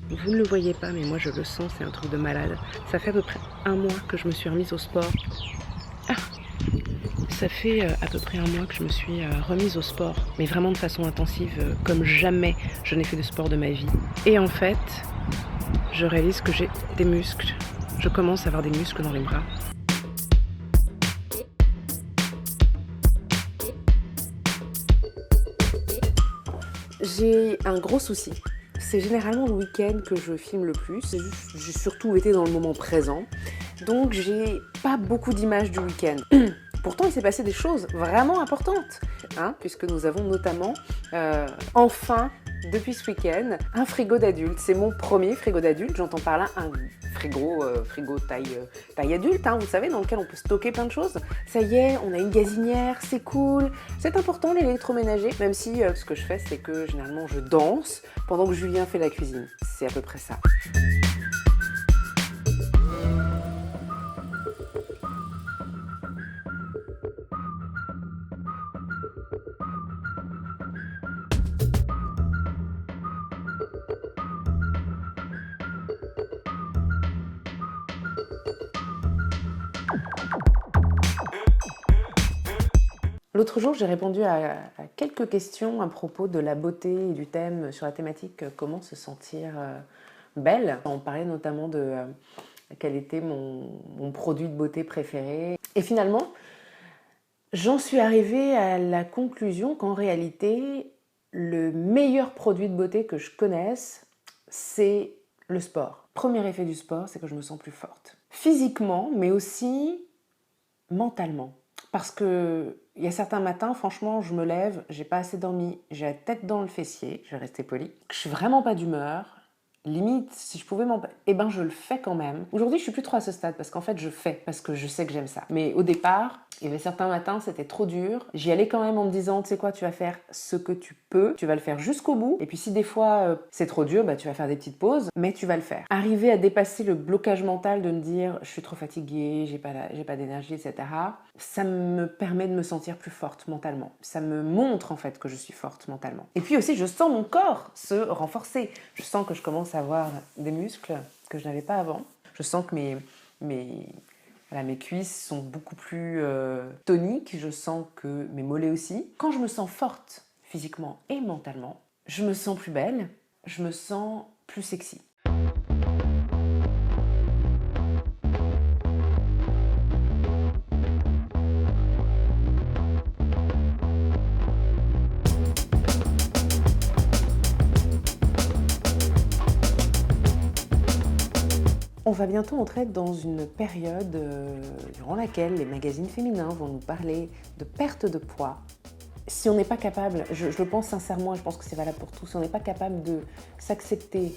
Vous ne le voyez pas, mais moi je le sens, c'est un truc de malade. Ça fait à peu près un mois que je me suis remise au sport. Ah, ça fait à peu près un mois que je me suis remise au sport, mais vraiment de façon intensive, comme jamais je n'ai fait de sport de ma vie. Et en fait, je réalise que j'ai des muscles. Je commence à avoir des muscles dans les bras. J'ai un gros souci. C'est généralement le week-end que je filme le plus. J'ai surtout été dans le moment présent. Donc j'ai pas beaucoup d'images du week-end. Pourtant, il s'est passé des choses vraiment importantes, hein, puisque nous avons notamment, enfin, depuis ce week-end, un frigo d'adulte. C'est mon premier frigo d'adulte. J'entends par là un frigo taille adulte, hein, vous savez, dans lequel on peut stocker plein de choses. Ça y est, on a une gazinière, c'est cool. C'est important l'électroménager, même si ce que je fais, c'est que généralement je danse pendant que Julien fait la cuisine. C'est à peu près ça. L'autre jour, j'ai répondu à quelques questions à propos de la beauté et du thème sur la thématique comment se sentir belle. On parlait notamment de quel était mon produit de beauté préféré. Et finalement, j'en suis arrivée à la conclusion qu'en réalité, le meilleur produit de beauté que je connaisse, c'est le sport. Premier effet du sport, c'est que je me sens plus forte. Physiquement, mais aussi mentalement. Parce que il y a certains matins, franchement, je me lève, j'ai pas assez dormi, j'ai la tête dans le fessier, je vais rester polie, je suis vraiment pas d'humeur. Limite, si je pouvais eh ben je le fais quand même. Aujourd'hui, je suis plus trop à ce stade parce qu'en fait, je fais parce que je sais que j'aime ça. Mais au départ, il y avait certains matins, c'était trop dur. J'y allais quand même en me disant, tu sais quoi, tu vas faire ce que tu peux, tu vas le faire jusqu'au bout. Et puis si des fois c'est trop dur, bah tu vas faire des petites pauses, mais tu vas le faire. Arriver à dépasser le blocage mental de me dire, je suis trop fatiguée, j'ai pas d'énergie, etc. Ça me permet de me sentir plus forte mentalement. Ça me montre en fait que je suis forte mentalement. Et puis aussi, je sens mon corps se renforcer. Je sens que je commence à avoir des muscles que je n'avais pas avant. Je sens que mes cuisses sont beaucoup plus toniques. Je sens que mes mollets aussi. Quand je me sens forte physiquement et mentalement, je me sens plus belle, je me sens plus sexy. On va bientôt entrer dans une période durant laquelle les magazines féminins vont nous parler de perte de poids. Si on n'est pas capable, je le pense sincèrement, et je pense que c'est valable pour tous, si on n'est pas capable de s'accepter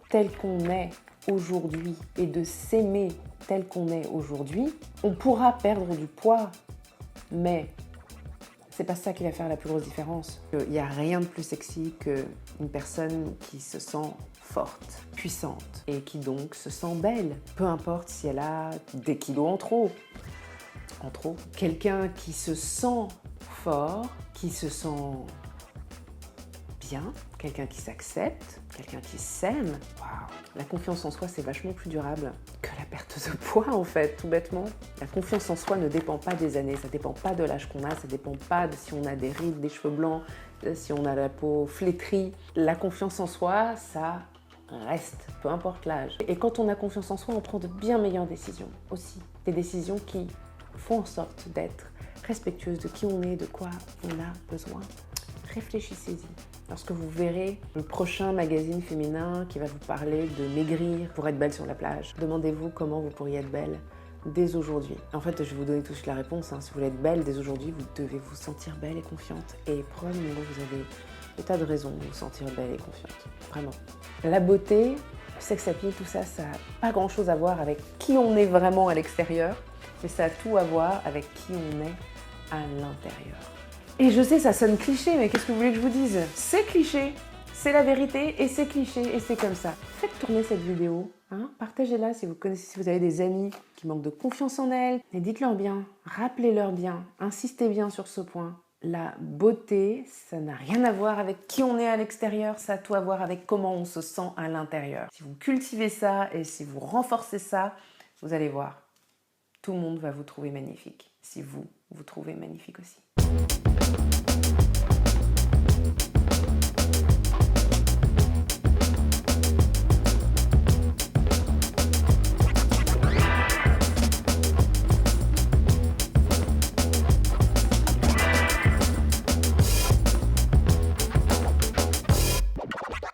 tel qu'on est aujourd'hui et de s'aimer tel qu'on est aujourd'hui, on pourra perdre du poids, mais c'est pas ça qui va faire la plus grosse différence. Il n'y a rien de plus sexy qu'une personne qui se sent forte, puissante et qui donc se sent belle. Peu importe si elle a des kilos en trop. Quelqu'un qui se sent fort, qui se sent bien, quelqu'un qui s'accepte, quelqu'un qui s'aime. Waouh. La confiance en soi, c'est vachement plus durable que la perte de poids en fait, tout bêtement. La confiance en soi ne dépend pas des années, ça dépend pas de l'âge qu'on a, ça dépend pas de si on a des rides, des cheveux blancs, si on a la peau flétrie. La confiance en soi, ça reste, peu importe l'âge. Et quand on a confiance en soi, on prend de bien meilleures décisions aussi. Des décisions qui font en sorte d'être respectueuses de qui on est, de quoi on a besoin. Réfléchissez-y. Lorsque vous verrez le prochain magazine féminin qui va vous parler de maigrir pour être belle sur la plage, demandez-vous comment vous pourriez être belle dès aujourd'hui. En fait, je vais vous donner tout de suite la réponse. Si vous voulez être belle dès aujourd'hui, vous devez vous sentir belle et confiante. Et probablement, vous avez des tas de raisons de vous sentir belle et confiante. Vraiment. La beauté, le sex appeal, tout ça, ça n'a pas grand-chose à voir avec qui on est vraiment à l'extérieur, mais ça a tout à voir avec qui on est à l'intérieur. Et je sais, ça sonne cliché, mais qu'est-ce que vous voulez que je vous dise? C'est cliché, c'est la vérité, et c'est cliché, et c'est comme ça. Faites tourner cette vidéo, hein, partagez-la si vous connaissez, si vous avez des amis qui manquent de confiance en elles, et dites-leur bien, rappelez-leur bien, insistez bien sur ce point. La beauté, ça n'a rien à voir avec qui on est à l'extérieur, ça a tout à voir avec comment on se sent à l'intérieur. Si vous cultivez ça et si vous renforcez ça, vous allez voir, tout le monde va vous trouver magnifique, si vous vous trouvez magnifique aussi.